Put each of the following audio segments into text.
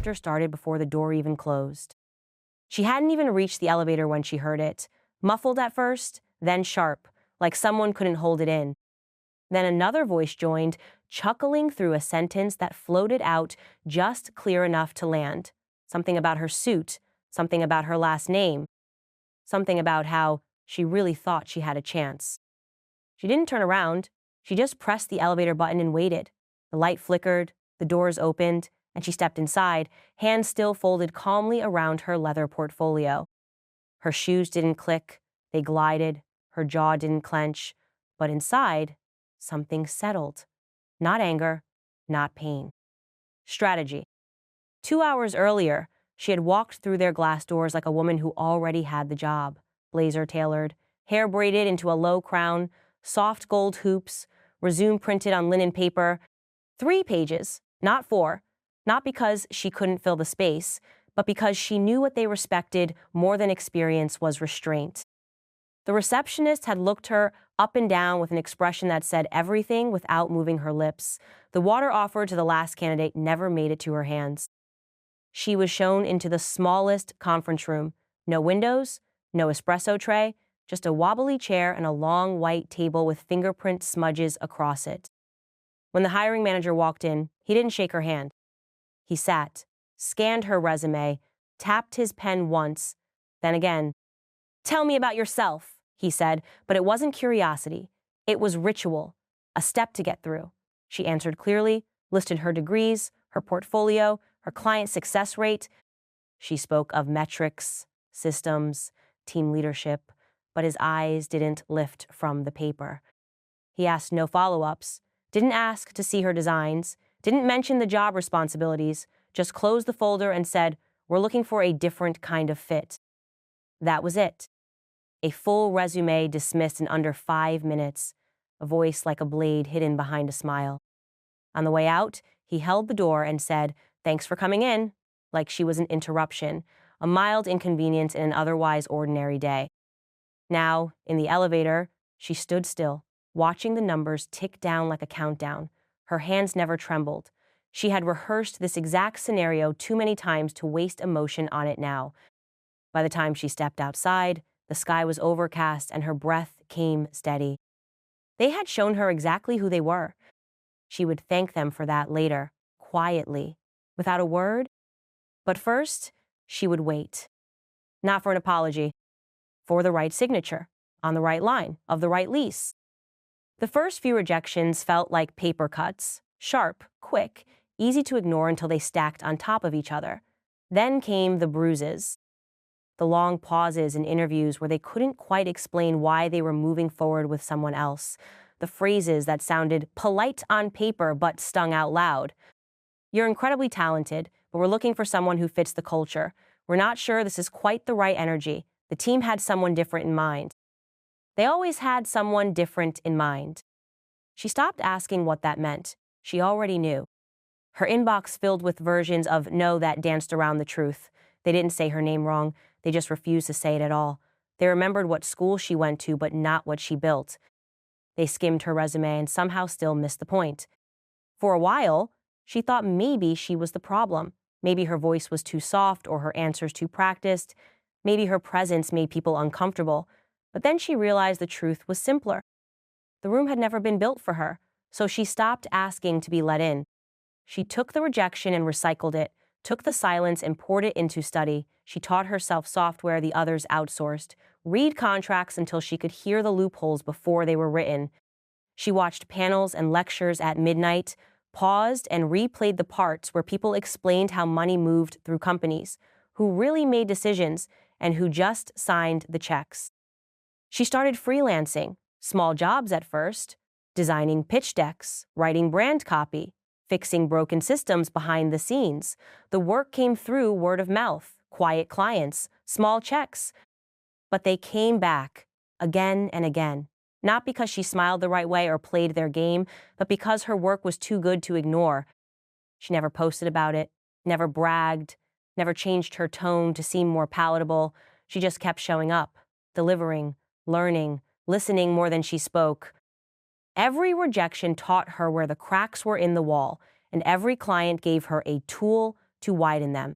laughter started before the door even closed. She hadn't even reached the elevator when she heard it, muffled at first, then sharp, like someone couldn't hold it in. Then another voice joined, chuckling through a sentence that floated out just clear enough to land. Something about her suit, something about her last name, something about how she really thought she had a chance. She didn't turn around. She just pressed the elevator button and waited. The light flickered, the doors opened, and she stepped inside, hands still folded calmly around her leather portfolio. Her shoes didn't click, they glided, her jaw didn't clench, but inside, something settled. Not anger, not pain. Strategy. 2 hours earlier, she had walked through their glass doors like a woman who already had the job. Blazer tailored, hair braided into a low crown, soft gold hoops, resume printed on linen paper. 3 pages, not 4, not because she couldn't fill the space, but because she knew what they respected more than experience was restraint. The receptionist had looked her up and down with an expression that said everything without moving her lips. The water offered to the last candidate never made it to her hands. She was shown into the smallest conference room. No windows, no espresso tray, just a wobbly chair and a long white table with fingerprint smudges across it. When the hiring manager walked in, he didn't shake her hand. He sat, scanned her resume, tapped his pen once, then again. "Tell me about yourself," he said, but it wasn't curiosity. It was ritual, a step to get through. She answered clearly, listed her degrees, her portfolio, her client success rate. She spoke of metrics, systems, team leadership, but his eyes didn't lift from the paper. He asked no follow-ups, didn't ask to see her designs, didn't mention the job responsibilities, just closed the folder and said, "We're looking for a different kind of fit." That was it. A full resume dismissed in under 5 minutes, a voice like a blade hidden behind a smile. On the way out, he held the door and said, "Thanks for coming in," like she was an interruption, a mild inconvenience in an otherwise ordinary day. Now, in the elevator, she stood still, watching the numbers tick down like a countdown. Her hands never trembled. She had rehearsed this exact scenario too many times to waste emotion on it now. By the time she stepped outside, the sky was overcast and her breath came steady. They had shown her exactly who they were. She would thank them for that later, quietly, without a word. But first, she would wait. Not for an apology, for the right signature, on the right line, of the right lease. The first few rejections felt like paper cuts, sharp, quick, easy to ignore until they stacked on top of each other. Then came the bruises. The long pauses in interviews where they couldn't quite explain why they were moving forward with someone else. The phrases that sounded polite on paper but stung out loud. "You're incredibly talented, but we're looking for someone who fits the culture. We're not sure this is quite the right energy. The team had someone different in mind." They always had someone different in mind. She stopped asking what that meant. She already knew. Her inbox filled with versions of no that danced around the truth. They didn't say her name wrong. They just refused to say it at all. They remembered what school she went to, but not what she built. They skimmed her resume and somehow still missed the point. For a while, she thought maybe she was the problem. Maybe her voice was too soft or her answers too practiced. Maybe her presence made people uncomfortable. But then she realized the truth was simpler. The room had never been built for her, so she stopped asking to be let in. She took the rejection and recycled it, took the silence and poured it into study. She taught herself software the others outsourced, read contracts until she could hear the loopholes before they were written. She watched panels and lectures at midnight, paused and replayed the parts where people explained how money moved through companies, who really made decisions, and who just signed the checks. She started freelancing, small jobs at first, designing pitch decks, writing brand copy, fixing broken systems behind the scenes. The work came through word of mouth, quiet clients, small checks. But they came back, again and again, not because she smiled the right way or played their game, but because her work was too good to ignore. She never posted about it, never bragged, never changed her tone to seem more palatable. She just kept showing up, delivering, learning, listening more than she spoke. Every rejection taught her where the cracks were in the wall, and every client gave her a tool to widen them.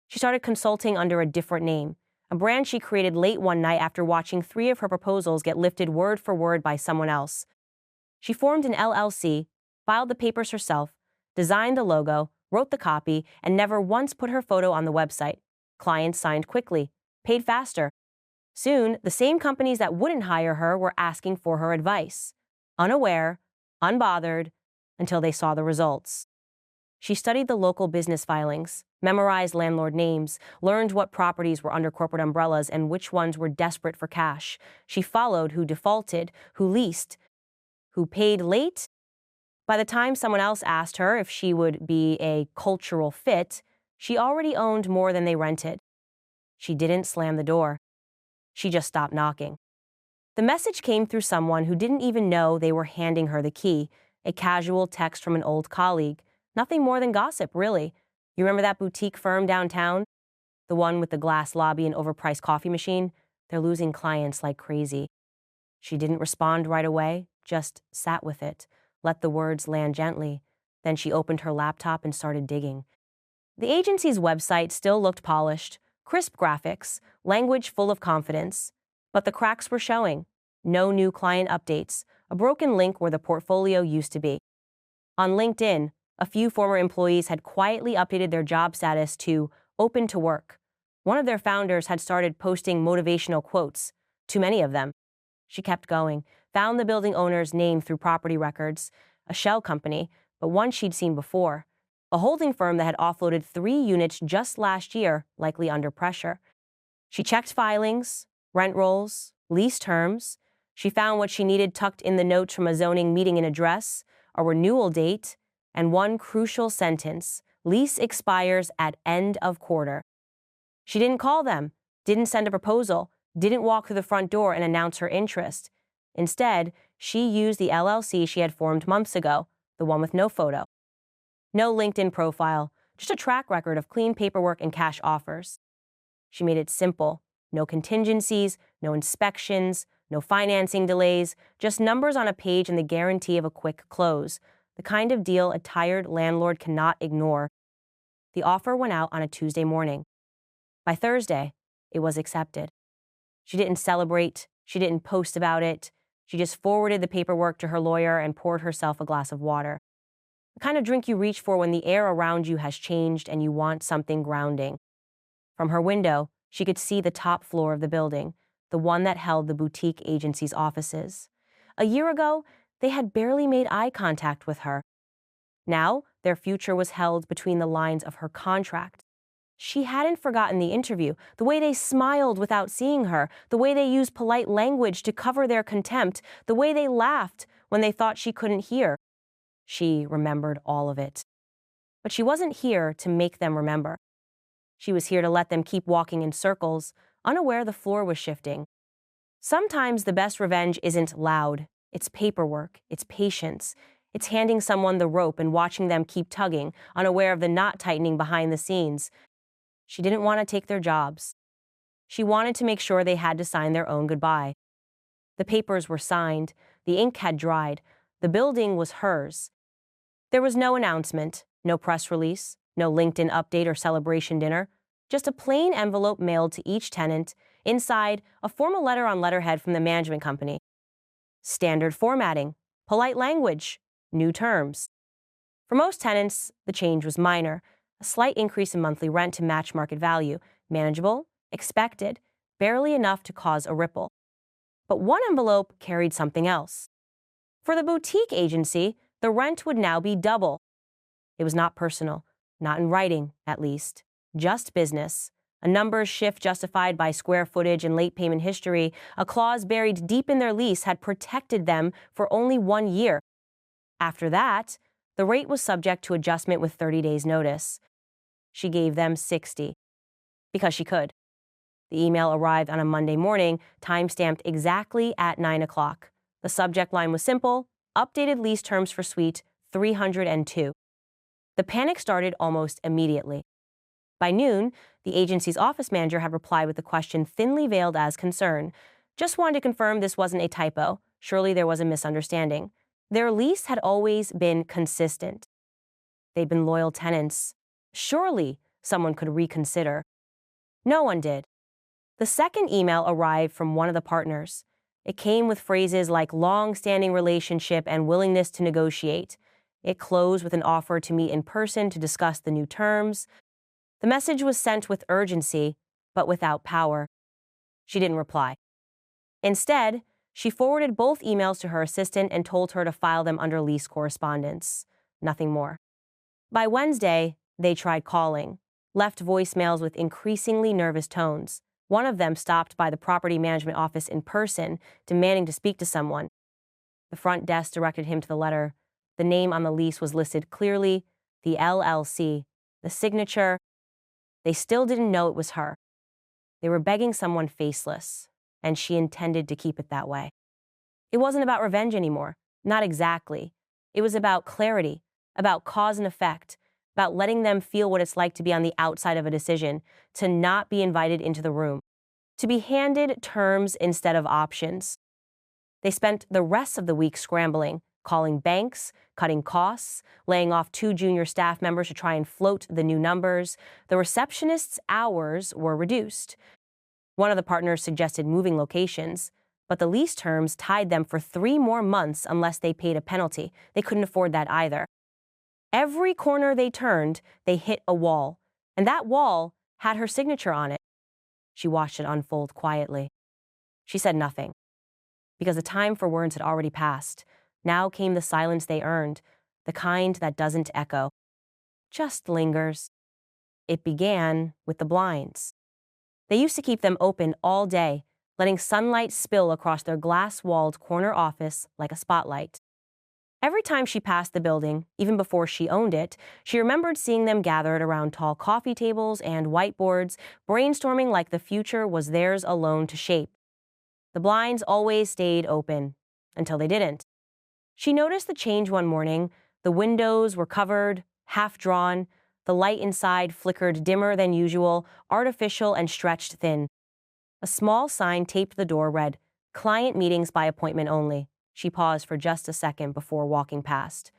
She started consulting under a different name, a brand she created late one night after watching 3 of her proposals get lifted word for word by someone else. She formed an LLC, filed the papers herself, designed the logo, wrote the copy, and never once put her photo on the website. Clients signed quickly, paid faster. Soon, the same companies that wouldn't hire her were asking for her advice, unaware, unbothered, until they saw the results. She studied the local business filings, memorized landlord names, learned what properties were under corporate umbrellas and which ones were desperate for cash. She followed who defaulted, who leased, who paid late. By the time someone else asked her if she would be a cultural fit, she already owned more than they rented. She didn't slam the door. She just stopped knocking. The message came through someone who didn't even know they were handing her the key, a casual text from an old colleague. Nothing more than gossip, really. You remember that boutique firm downtown? The one with the glass lobby and overpriced coffee machine? They're losing clients like crazy. She didn't respond right away, just sat with it, let the words land gently. Then she opened her laptop and started digging. The agency's website still looked polished, crisp graphics, language full of confidence. But the cracks were showing. No new client updates, a broken link where the portfolio used to be. On LinkedIn, a few former employees had quietly updated their job status to open to work. One of their founders had started posting motivational quotes, too many of them. She kept going, found the building owner's name through property records, a shell company, but one she'd seen before, a holding firm that had offloaded 3 units just last year, likely under pressure. She checked filings, rent rolls, lease terms. She found what she needed tucked in the notes from a zoning meeting and address, a renewal date, and one crucial sentence: lease expires at end of quarter. She didn't call them, didn't send a proposal, didn't walk through the front door and announce her interest. Instead, she used the LLC she had formed months ago, the one with no photo. No LinkedIn profile, just a track record of clean paperwork and cash offers. She made it simple. No contingencies, no inspections, no financing delays, just numbers on a page and the guarantee of a quick close, the kind of deal a tired landlord cannot ignore. The offer went out on a Tuesday morning. By Thursday, it was accepted. She didn't celebrate, she didn't post about it, she just forwarded the paperwork to her lawyer and poured herself a glass of water. The kind of drink you reach for when the air around you has changed and you want something grounding. From her window, she could see the top floor of the building, the one that held the boutique agency's offices. A year ago, they had barely made eye contact with her. Now, their future was held between the lines of her contract. She hadn't forgotten the interview, the way they smiled without seeing her, the way they used polite language to cover their contempt, the way they laughed when they thought she couldn't hear. She remembered all of it. But she wasn't here to make them remember. She was here to let them keep walking in circles, unaware the floor was shifting. Sometimes the best revenge isn't loud. It's paperwork, it's patience. It's handing someone the rope and watching them keep tugging, unaware of the knot tightening behind the scenes. She didn't want to take their jobs. She wanted to make sure they had to sign their own goodbye. The papers were signed, the ink had dried, the building was hers. There was no announcement, no press release, no LinkedIn update or celebration dinner, just a plain envelope mailed to each tenant, inside a formal letter on letterhead from the management company. Standard formatting, polite language, new terms. For most tenants, the change was minor, a slight increase in monthly rent to match market value, manageable, expected, barely enough to cause a ripple. But one envelope carried something else. For the boutique agency, the rent would now be double. It was not personal, not in writing, at least, just business. A numbers shift justified by square footage and late payment history, a clause buried deep in their lease had protected them for only 1 year. After that, the rate was subject to adjustment with 30 days' notice. She gave them 60. Because she could. The email arrived on a Monday morning, time-stamped exactly at 9 o'clock. The subject line was simple: updated lease terms for suite 302. The panic started almost immediately. By noon, the agency's office manager had replied with a question thinly veiled as concern. Just wanted to confirm this wasn't a typo. Surely there was a misunderstanding. Their lease had always been consistent. They'd been loyal tenants. Surely someone could reconsider. No one did. The second email arrived from one of the partners. It came with phrases like long-standing relationship and willingness to negotiate. It closed with an offer to meet in person to discuss the new terms. The message was sent with urgency, but without power. She didn't reply. Instead, she forwarded both emails to her assistant and told her to file them under lease correspondence. Nothing more. By Wednesday, they tried calling, left voicemails with increasingly nervous tones. One of them stopped by the property management office in person, demanding to speak to someone. The front desk directed him to the letter. The name on the lease was listed clearly, the LLC, the signature. They still didn't know it was her. They were begging someone faceless, and she intended to keep it that way. It wasn't about revenge anymore. Not exactly. It was about clarity, about cause and effect, about letting them feel what it's like to be on the outside of a decision, to not be invited into the room, to be handed terms instead of options. They spent the rest of the week scrambling, calling banks, cutting costs, laying off 2 junior staff members to try and float the new numbers. The receptionist's hours were reduced. One of the partners suggested moving locations, but the lease terms tied them for 3 more months unless they paid a penalty. They couldn't afford that either. Every corner they turned, they hit a wall, and that wall had her signature on it. She watched it unfold quietly. She said nothing, because the time for words had already passed. Now came the silence they earned, the kind that doesn't echo, just lingers. It began with the blinds. They used to keep them open all day, letting sunlight spill across their glass-walled corner office like a spotlight. Every time she passed the building, even before she owned it, she remembered seeing them gathered around tall coffee tables and whiteboards, brainstorming like the future was theirs alone to shape. The blinds always stayed open, until they didn't. She noticed the change one morning. The windows were covered, half-drawn. The light inside flickered dimmer than usual, artificial and stretched thin. A small sign taped to the door read, "Client meetings by appointment only." She paused for just a second before walking past.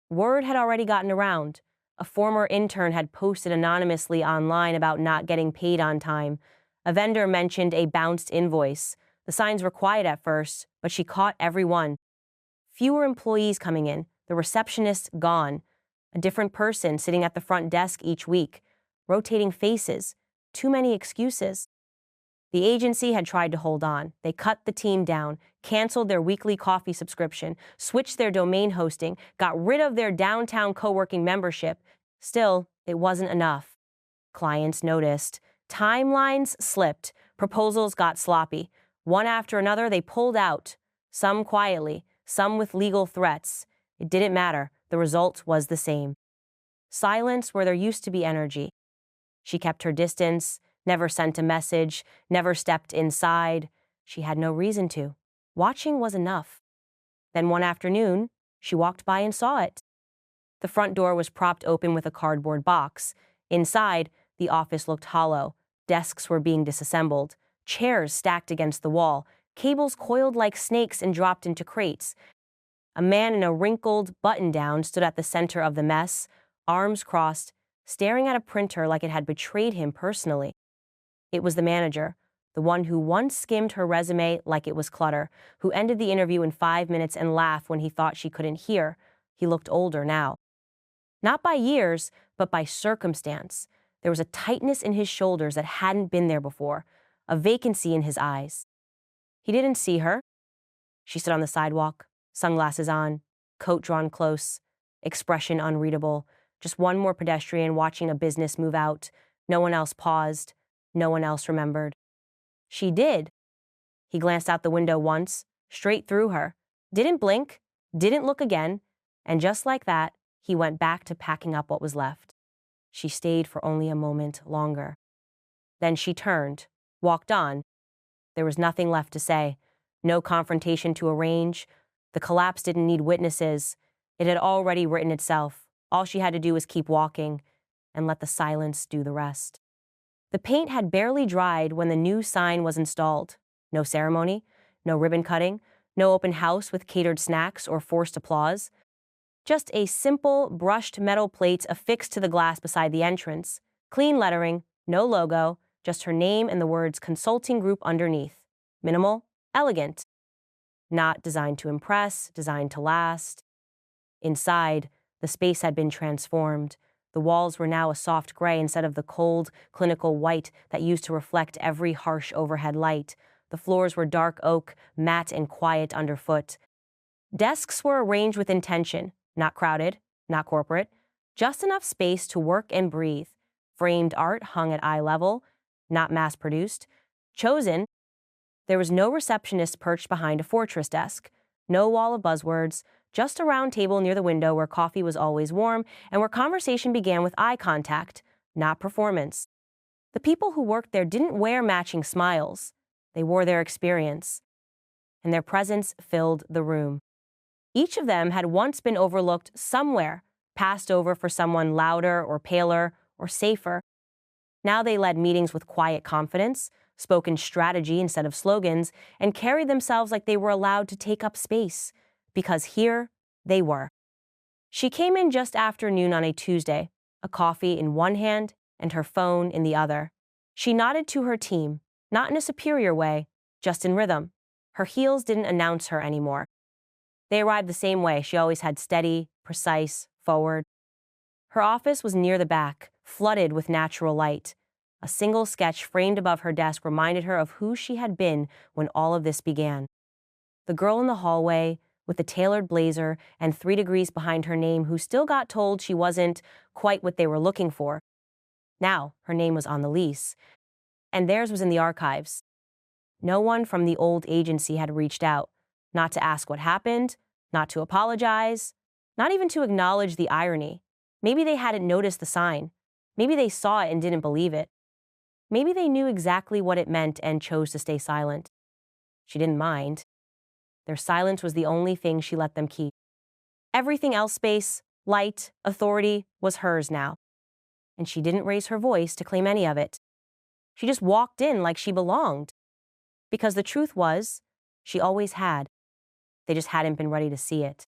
Word had already gotten around. A former intern had posted anonymously online about not getting paid on time. A vendor mentioned a bounced invoice. The signs were quiet at first, but she caught every one. Fewer employees coming in, the receptionist gone, a different person sitting at the front desk each week, rotating faces, too many excuses. The agency had tried to hold on. They cut the team down, canceled their weekly coffee subscription, switched their domain hosting, got rid of their downtown co-working membership. Still, it wasn't enough. Clients noticed. Timelines slipped. Proposals got sloppy. One after another, they pulled out. Some quietly, some with legal threats. It didn't matter. The result was the same. Silence where there used to be energy. She kept her distance, never sent a message, never stepped inside. She had no reason to. Watching was enough. Then one afternoon, she walked by and saw it. The front door was propped open with a cardboard box. Inside, the office looked hollow. Desks were being disassembled. Chairs stacked against the wall. Cables coiled like snakes and dropped into crates. A man in a wrinkled button-down stood at the center of the mess, arms crossed, staring at a printer like it had betrayed him personally. It was the manager, the one who once skimmed her resume like it was clutter, who ended the interview in 5 minutes and laughed when he thought she couldn't hear. He looked older now. Not by years, but by circumstance. There was a tightness in his shoulders that hadn't been there before, a vacancy in his eyes. He didn't see her. She stood on the sidewalk, sunglasses on, coat drawn close, expression unreadable, just one more pedestrian watching a business move out. No one else paused. No one else remembered. She did. He glanced out the window once, straight through her, didn't blink, didn't look again, and just like that, he went back to packing up what was left. She stayed for only a moment longer. Then she turned, walked on. There was nothing left to say, no confrontation to arrange. The collapse didn't need witnesses. It had already written itself. All she had to do was keep walking and let the silence do the rest. The paint had barely dried when the new sign was installed. No ceremony, no ribbon cutting, no open house with catered snacks or forced applause. Just a simple, brushed metal plate affixed to the glass beside the entrance. Clean lettering, no logo, just her name and the words consulting group underneath. Minimal, elegant. Not designed to impress, designed to last. Inside, the space had been transformed. The walls were now a soft gray instead of the cold, clinical white that used to reflect every harsh overhead light. The floors were dark oak, matte and quiet underfoot. Desks were arranged with intention, not crowded, not corporate, just enough space to work and breathe. Framed art hung at eye level, not mass-produced. Chosen, there was no receptionist perched behind a fortress desk, no wall of buzzwords, just a round table near the window where coffee was always warm and where conversation began with eye contact, not performance. The people who worked there didn't wear matching smiles. They wore their experience, and their presence filled the room. Each of them had once been overlooked somewhere, passed over for someone louder or paler or safer. Now they led meetings with quiet confidence, spoke in strategy instead of slogans, and carried themselves like they were allowed to take up space, because here they were. She came in just after noon on a Tuesday, a coffee in one hand and her phone in the other. She nodded to her team, not in a superior way, just in rhythm. Her heels didn't announce her anymore. They arrived the same way she always had, steady, precise, forward. Her office was near the back, flooded with natural light. A single sketch framed above her desk reminded her of who she had been when all of this began. The girl in the hallway, with the tailored blazer and 3 degrees behind her name, who still got told she wasn't quite what they were looking for. Now, her name was on the lease, and theirs was in the archives. No one from the old agency had reached out, not to ask what happened, not to apologize, not even to acknowledge the irony. Maybe they hadn't noticed the sign. Maybe they saw it and didn't believe it. Maybe they knew exactly what it meant and chose to stay silent. She didn't mind. Their silence was the only thing she let them keep. Everything else, space, light, authority, was hers now. And she didn't raise her voice to claim any of it. She just walked in like she belonged. Because the truth was, she always had. They just hadn't been ready to see it.